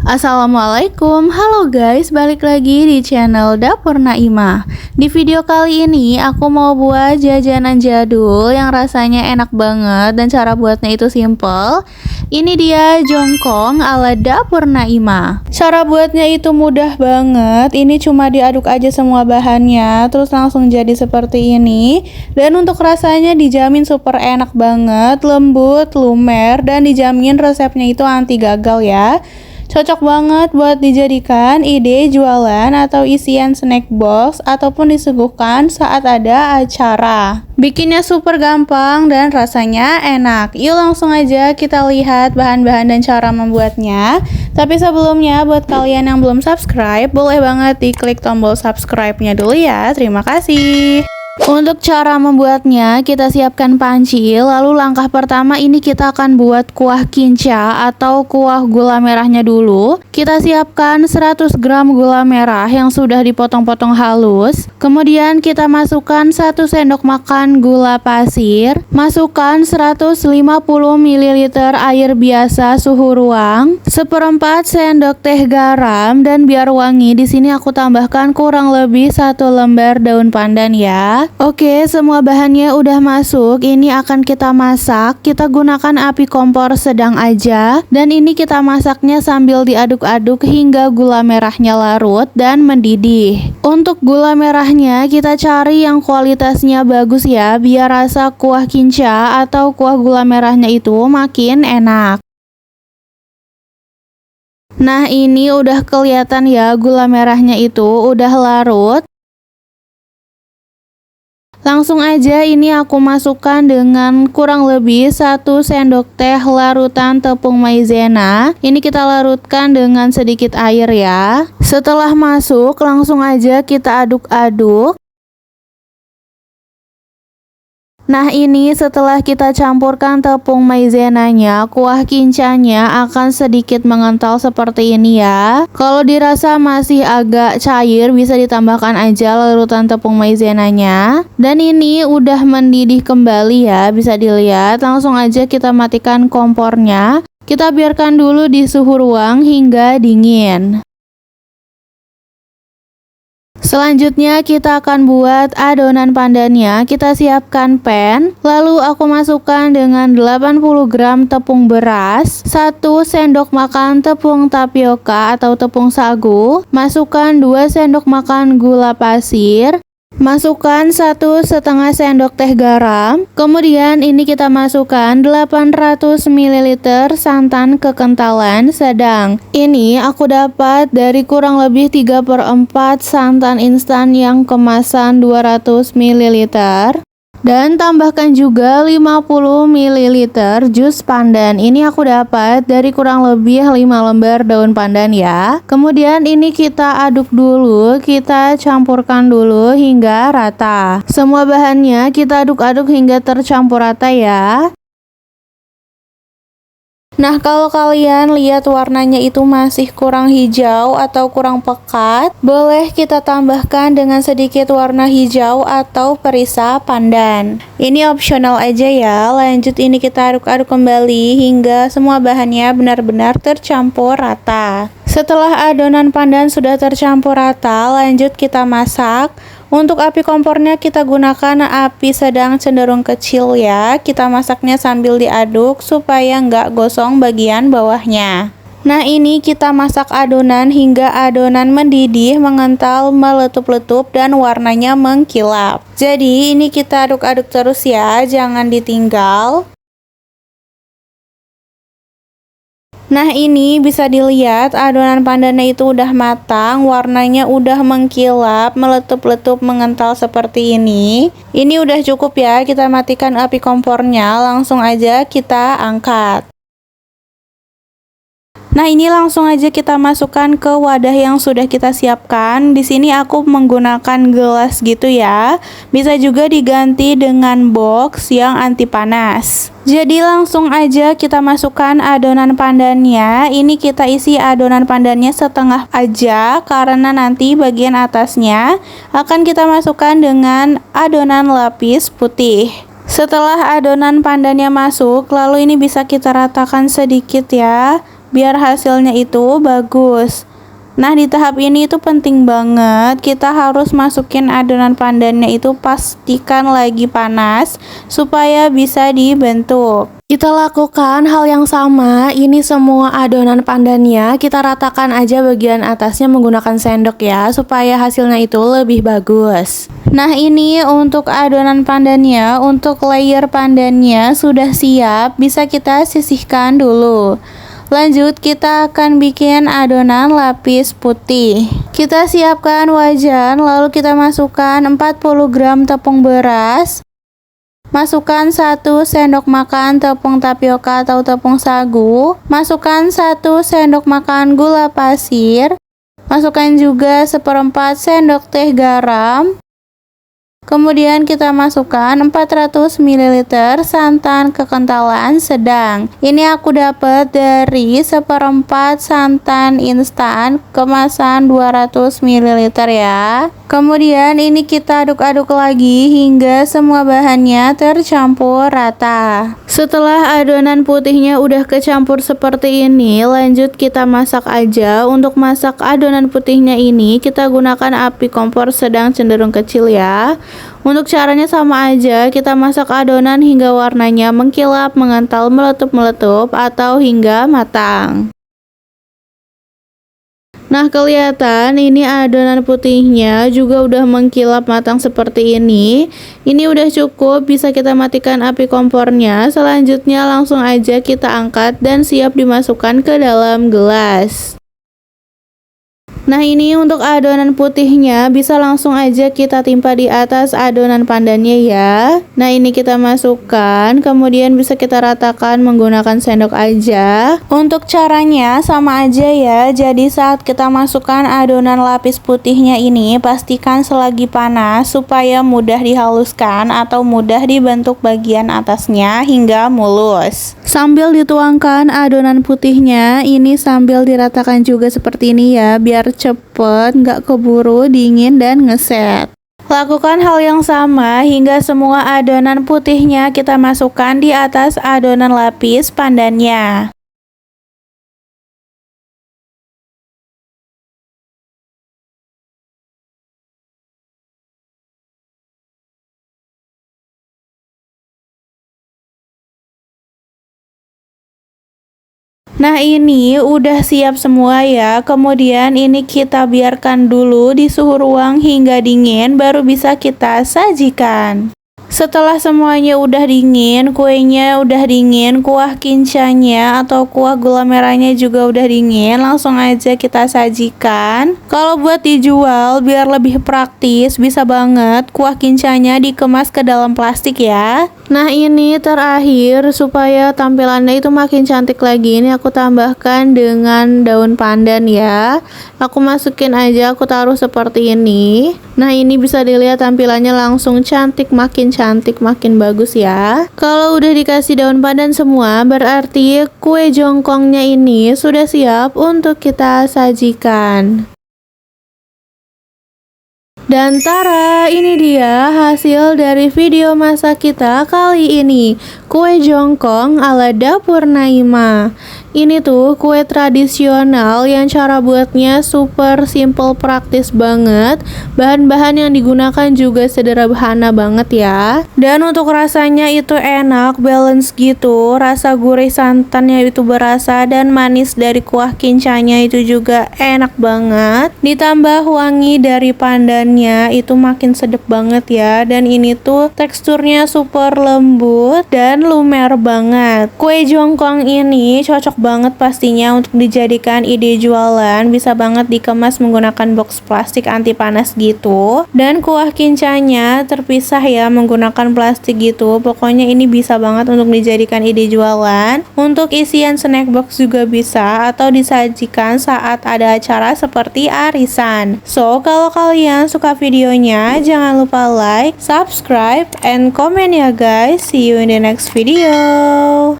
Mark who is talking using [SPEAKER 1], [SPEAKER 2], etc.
[SPEAKER 1] Assalamualaikum, halo guys, balik lagi di channel Dapur Naimah. Di video kali ini aku mau buat jajanan jadul yang rasanya enak banget dan cara buatnya itu simple. Ini dia jongkong ala Dapur Naimah. Cara buatnya itu mudah banget, ini cuma diaduk aja semua bahannya terus langsung jadi seperti ini. Dan untuk rasanya dijamin super enak banget, lembut, lumer, dan dijamin resepnya itu anti gagal ya. Cocok banget buat dijadikan ide jualan atau isian snack box ataupun disuguhkan saat ada acara. Bikinnya super gampang dan rasanya enak. Yuk langsung aja kita lihat bahan-bahan dan cara membuatnya. Tapi sebelumnya buat kalian yang belum subscribe, boleh banget diklik tombol subscribe-nya dulu ya. Terima kasih. Untuk cara membuatnya, kita siapkan panci. Lalu langkah pertama ini kita akan buat kuah kinca atau kuah gula merahnya dulu. Kita siapkan 100 gram gula merah yang sudah dipotong-potong halus. Kemudian kita masukkan 1 sendok makan gula pasir. Masukkan 150 ml air biasa suhu ruang. 1/4 sendok teh garam, dan biar wangi di sini aku tambahkan kurang lebih 1 lembar daun pandan ya. Oke, semua bahannya udah masuk. Ini akan kita masak. Kita gunakan api kompor sedang aja. Dan ini kita masaknya sambil diaduk-aduk hingga gula merahnya larut dan mendidih. Untuk gula merahnya kita cari yang kualitasnya bagus ya, biar rasa kuah kinca atau kuah gula merahnya itu makin enak. Nah, ini udah kelihatan ya gula merahnya itu udah larut. Langsung aja ini aku masukkan dengan kurang lebih 1 sendok teh larutan tepung maizena. Ini kita larutkan dengan sedikit air ya. Setelah masuk, langsung aja kita aduk-aduk. Nah, ini setelah kita campurkan tepung maizenanya, kuah kincanya akan sedikit mengental seperti ini ya. Kalau dirasa masih agak cair, bisa ditambahkan aja larutan tepung maizenanya. Dan ini udah mendidih kembali ya, bisa dilihat. Langsung aja kita matikan kompornya. Kita biarkan dulu di suhu ruang hingga dingin. Selanjutnya kita akan buat adonan pandannya. Kita siapkan pan, lalu aku masukkan dengan 80 gram tepung beras, 1 sendok makan tepung tapioka atau tepung sagu, masukkan 2 sendok makan gula pasir, masukkan 1,5 sendok teh garam. Kemudian ini kita masukkan 800 ml santan kekentalan sedang. Ini aku dapat dari kurang lebih 3/4 santan instan yang kemasan 200 ml. Dan tambahkan juga 50 ml jus pandan. Ini aku dapat dari kurang lebih 5 lembar daun pandan ya. Kemudian ini kita aduk dulu, kita campurkan dulu hingga rata. Semua bahannya kita aduk-aduk hingga tercampur rata ya. Nah, kalau kalian lihat warnanya itu masih kurang hijau atau kurang pekat, boleh kita tambahkan dengan sedikit warna hijau atau perisa pandan. Ini opsional aja ya. Lanjut ini kita aduk-aduk kembali hingga semua bahannya benar-benar tercampur rata. Setelah adonan pandan sudah tercampur rata, lanjut kita masak. Untuk api kompornya kita gunakan api sedang cenderung kecil ya. Kita masaknya sambil diaduk supaya nggak gosong bagian bawahnya. Nah, ini kita masak adonan hingga adonan mendidih, mengental, meletup-letup, dan warnanya mengkilap. Jadi ini kita aduk-aduk terus ya, jangan ditinggal. Nah, ini bisa dilihat adonan pandannya itu udah matang, warnanya udah mengkilap, meletup-letup, mengental seperti ini. Ini udah cukup ya, kita matikan api kompornya, langsung aja kita angkat. Nah, ini langsung aja kita masukkan ke wadah yang sudah kita siapkan. Di sini aku menggunakan gelas gitu ya. Bisa juga diganti dengan box yang anti panas. Jadi langsung aja kita masukkan adonan pandannya. Ini kita isi adonan pandannya setengah aja karena nanti bagian atasnya akan kita masukkan dengan adonan lapis putih. Setelah adonan pandannya masuk, lalu ini bisa kita ratakan sedikit ya. biar hasilnya itu bagus. Nah, di tahap ini itu penting banget, kita harus masukin adonan pandannya itu pastikan lagi panas supaya bisa dibentuk. Kita lakukan hal yang sama, ini semua adonan pandannya kita ratakan aja bagian atasnya menggunakan sendok ya, supaya hasilnya itu lebih bagus. Nah, ini untuk adonan pandannya, untuk layer pandannya sudah siap, bisa kita sisihkan dulu. Lanjut, kita akan bikin adonan lapis putih. Kita siapkan wajan, lalu kita masukkan 40 gram tepung beras. Masukkan 1 sendok makan tepung tapioka atau tepung sagu. Masukkan 1 sendok makan gula pasir. Masukkan juga 1/4 sendok teh garam. Kemudian kita masukkan 400 ml santan kekentalan sedang. Ini aku dapat dari 1/4 santan instan kemasan 200 ml ya. Kemudian ini kita aduk-aduk lagi hingga semua bahannya tercampur rata. Setelah adonan putihnya udah kecampur seperti ini, lanjut kita masak aja. Untuk masak adonan putihnya ini kita gunakan api kompor sedang cenderung kecil ya. Untuk caranya sama aja, kita masak adonan hingga warnanya mengkilap, mengental, meletup-meletup atau hingga matang. Nah, kelihatan ini adonan putihnya juga udah mengkilap matang seperti ini. Ini udah cukup, bisa kita matikan api kompornya. Selanjutnya langsung aja kita angkat dan siap dimasukkan ke dalam gelas. Nah, ini untuk adonan putihnya bisa langsung aja kita timpa di atas adonan pandannya ya. Nah, ini kita masukkan, kemudian bisa kita ratakan menggunakan sendok aja. Untuk caranya sama aja ya, jadi saat kita masukkan adonan lapis putihnya ini, pastikan selagi panas supaya mudah dihaluskan atau mudah dibentuk bagian atasnya hingga mulus. Sambil dituangkan adonan putihnya, ini sambil diratakan juga seperti ini ya, biar cepet, nggak keburu dingin dan ngeset. Lakukan hal yang sama hingga semua adonan putihnya kita masukkan di atas adonan lapis pandannya. Nah, ini udah siap semua ya. Kemudian ini kita biarkan dulu di suhu ruang hingga dingin, baru bisa kita sajikan. Setelah semuanya udah dingin, kuenya udah dingin, kuah kincanya atau kuah gula merahnya juga udah dingin, langsung aja kita sajikan. Kalau buat dijual biar lebih praktis, bisa banget kuah kincanya dikemas ke dalam plastik ya. Nah, ini terakhir supaya tampilannya itu makin cantik lagi, ini aku tambahkan dengan daun pandan ya. Aku masukin aja, aku taruh seperti ini. Nah, ini bisa dilihat tampilannya langsung cantik, makin bagus ya. Kalau udah dikasih daun pandan semua, berarti kue jongkongnya ini sudah siap untuk kita sajikan. Dan tara, ini dia hasil dari video masak kita kali ini, kue jongkong ala dapur Naima. Ini tuh kue tradisional yang cara buatnya super simple, praktis banget. Bahan-bahan yang digunakan juga sederhana banget ya. Dan untuk rasanya itu enak, balance gitu. Rasa gurih santannya itu berasa dan manis dari kuah kincanya itu juga enak banget. Ditambah wangi dari pandannya itu makin sedap banget ya. Dan ini tuh teksturnya super lembut dan lumer banget. Kue jongkong ini cocok banget pastinya untuk dijadikan ide jualan. Bisa banget dikemas menggunakan box plastik anti panas gitu. Dan kuah kincanya terpisah ya menggunakan plastik gitu. Pokoknya ini bisa banget untuk dijadikan ide jualan. Untuk isian snack box juga bisa, atau disajikan saat ada acara seperti arisan. So, kalau kalian suka videonya, jangan lupa like, subscribe, and comment ya guys. See you in the next video.